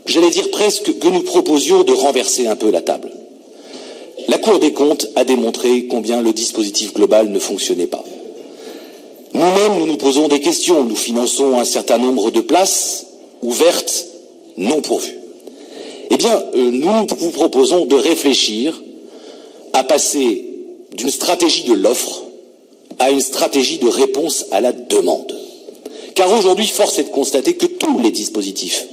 j'allais dire presque que nous proposions de renverser un peu la table. La Cour des comptes a démontré combien le dispositif global ne fonctionnait pas. Nous-mêmes, nous nous posons des questions. Nous finançons un certain nombre de places ouvertes, non pourvues. Eh bien, nous vous proposons de réfléchir à passer d'une stratégie de l'offre à une stratégie de réponse à la demande. Car aujourd'hui, force est de constater que tous les dispositifs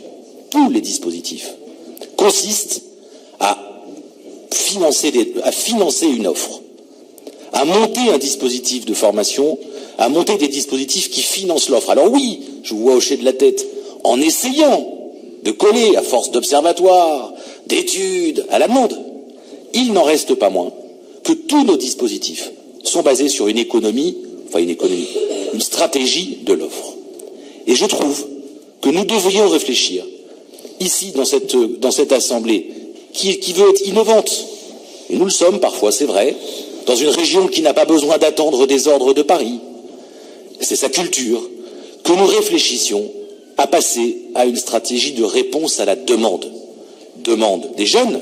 consistent à financer une offre, à monter un dispositif de formation, à monter des dispositifs qui financent l'offre. Alors oui, je vous vois hocher de la tête, en essayant de coller, à force d'observatoires, d'études, à la demande. Il n'en reste pas moins que tous nos dispositifs sont basés sur une stratégie de l'offre. Et je trouve que nous devrions réfléchir, ici, dans cette Assemblée, qui veut être innovante, et nous le sommes parfois, c'est vrai, dans une région qui n'a pas besoin d'attendre des ordres de Paris, c'est sa culture, que nous réfléchissions à passer à une stratégie de réponse à la demande. Demande des jeunes,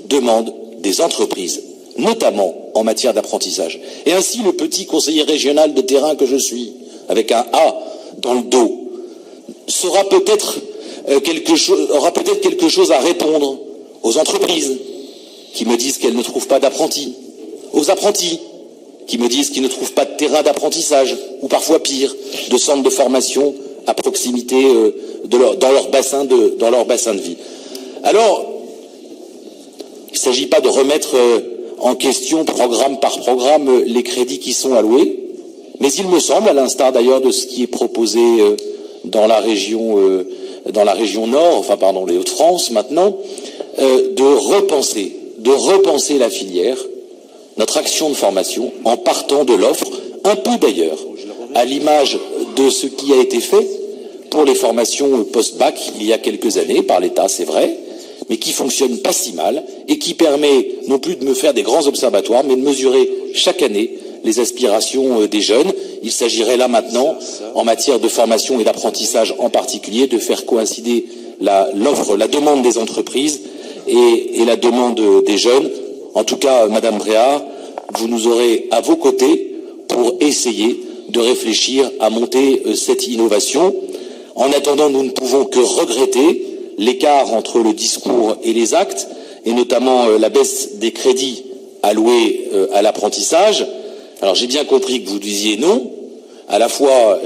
demande des entreprises, notamment en matière d'apprentissage. Et ainsi, le petit conseiller régional de terrain que je suis, avec un A dans le dos, aura peut-être quelque chose à répondre aux entreprises qui me disent qu'elles ne trouvent pas d'apprentis, aux apprentis qui me disent qu'ils ne trouvent pas de terrain d'apprentissage, ou parfois pire, de centres de formation à proximité dans leur bassin de vie. Alors, il ne s'agit pas de remettre en question programme par programme les crédits qui sont alloués, mais il me semble, à l'instar d'ailleurs de ce qui est proposé dans la région nord, les Hauts-de-France maintenant, de repenser la filière, notre action de formation, en partant de l'offre, un peu d'ailleurs, à l'image de ce qui a été fait pour les formations post-bac il y a quelques années, par l'État, c'est vrai, mais qui fonctionne pas si mal, et qui permet non plus de me faire des grands observatoires, mais de mesurer chaque année les aspirations des jeunes. Il s'agirait là maintenant, en matière de formation et d'apprentissage en particulier, de faire coïncider la demande des entreprises et la demande des jeunes. En tout cas, Madame Bréard, vous nous aurez à vos côtés pour essayer de réfléchir à monter cette innovation. En attendant, nous ne pouvons que regretter l'écart entre le discours et les actes, et notamment la baisse des crédits alloués à l'apprentissage. Alors j'ai bien compris que vous disiez non. À la fois,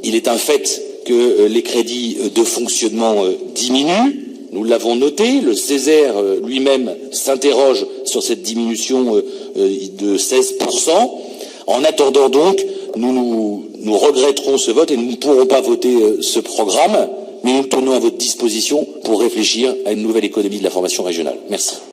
il est un fait que les crédits de fonctionnement diminuent. Nous l'avons noté. Le Césaire lui-même s'interroge sur cette diminution de 16%. En attendant donc, nous regretterons ce vote et nous ne pourrons pas voter ce programme, mais nous nous tenons à votre disposition pour réfléchir à une nouvelle économie de la formation régionale. Merci.